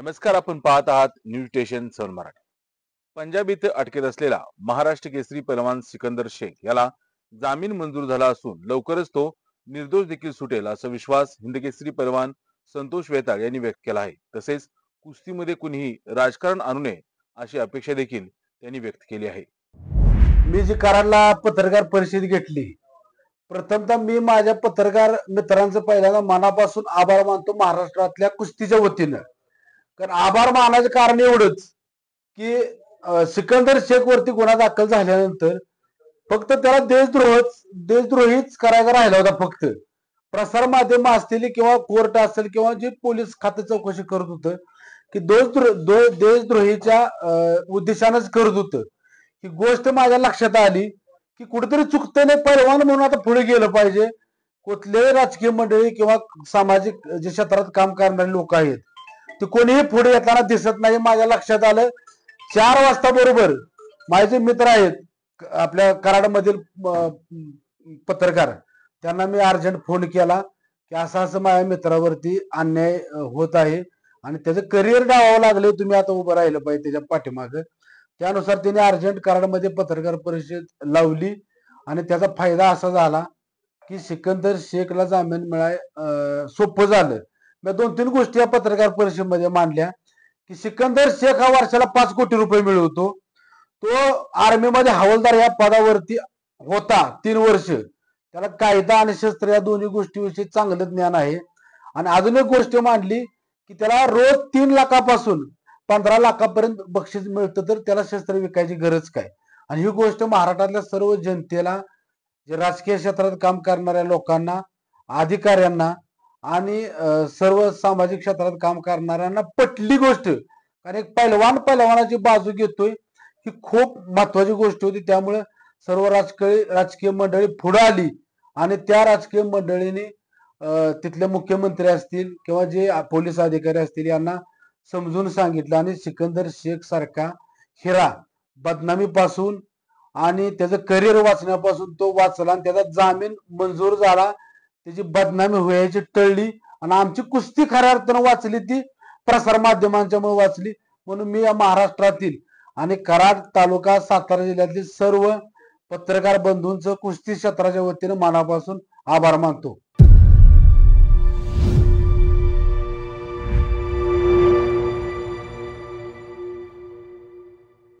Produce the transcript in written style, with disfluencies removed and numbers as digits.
नमस्कार. आपण पाहत आहात न्यूज स्टेशन सन मराठी. पंजाब येथे अटकेत असलेला महाराष्ट्र केसरी पैलवान सिकंदर शेख याला जामीन मंजूर झाला असून लवकरच तो निर्दोष देखील सुटेल असा विश्वास हिंदकेसरी पैलवान संतोष वेताळ यांनी व्यक्त केला आहे. तसेच कुस्तीमध्ये कुणीही राजकारण आणू नये अशी अपेक्षा देखील त्यांनी व्यक्त केली आहे. मी जी कराडला पत्रकार परिषद घेतली, प्रथमतः मी माझ्या पत्रकार मित्रांचं पहिल्यांदा मनापासून आभार मानतो महाराष्ट्रातल्या कुस्तीच्या वतीनं. कारण आभार मानायचं कारण एवढंच की सिकंदर शेख वरती गुन्हा दाखल झाल्यानंतर फक्त त्याला देशद्रोहीच करायचा राहिला होता. फक्त प्रसार माध्यम असतील किंवा कोर्ट असेल किंवा जे पोलीस खातं चौकशी करत होतं की देशद्रोहीच्या उद्देशानंच करत होतं. ही गोष्ट माझ्या लक्षात आली की कुठेतरी चुकतं नाही, पैलवान म्हणून आता पुढे गेलं पाहिजे. कुठल्याही राजकीय मंडळी किंवा सामाजिक जे क्षेत्रात काम करणारे लोक आहेत ते कोणीही पुढे येताना दिसत नाही. माझ्या लक्षात आलं 4 वाजता बरोबर माझे जे मित्र आहेत आपल्या कराडमधील पत्रकार, त्यांना मी अर्जंट फोन केला की असं माझ्या मित्रावरती अन्याय होत आहे आणि त्याचं करिअर डावावं लागले, तुम्ही आता उभं राहिलं पाहिजे त्याच्या पाठीमागं. त्यानुसार त्याने अर्जंट कराडमध्ये पत्रकार परिषद लावली आणि त्याचा फायदा असा झाला की सिकंदर शेखला जामीन मिळाय सोपं झालं. मी 2-3 गोष्टी या पत्रकार परिषदेमध्ये मांडल्या की सिकंदर शेख हा वर्षाला 5 कोटी रुपये मिळवतो. तो आर्मीमध्ये हवालदार या पदावरती होता 3 वर्ष. त्याला कायदा आणि शस्त्र या दोन्ही गोष्टीविषयी चांगलं ज्ञान आहे. आणि अजून एक गोष्ट मांडली की त्याला रोज 3 लाखापासून 15 लाखापर्यंत बक्षीस मिळतं, तर त्याला शस्त्र विकायची गरज काय. आणि ही गोष्ट महाराष्ट्रातल्या सर्व जनतेला, जे राजकीय क्षेत्रात काम करणाऱ्या लोकांना, अधिकाऱ्यांना आणि सर्व सामाजिक क्षेत्रात काम करणाऱ्यांना पटली गोष्ट. कारण एक पैलवानाची बाजू घेतोय ही खूप महत्वाची गोष्ट होती. त्यामुळे सर्व राजकीय मंडळी पुढे आली आणि त्या राजकीय मंडळीने तिथले मुख्यमंत्री असतील किंवा जे पोलीस अधिकारी असतील यांना समजून सांगितलं आणि सिकंदर शेख सारखा हिरा बदनामीपासून आणि त्याचं करिअर वाचण्यापासून तो वाचला आणि त्याचा जामीन मंजूर झाला. त्याची बदनामी व्हायची टळली आणि आमची कुस्ती खऱ्या अर्थानं वाचली, ती प्रसार माध्यमांच्यामुळे वाचली. म्हणून मी या महाराष्ट्रातील आणि कराड तालुका सातारा जिल्ह्यातील सर्व पत्रकार बंधूंचं कुस्ती क्षेत्राच्या वतीनं मनापासून आभार मानतो.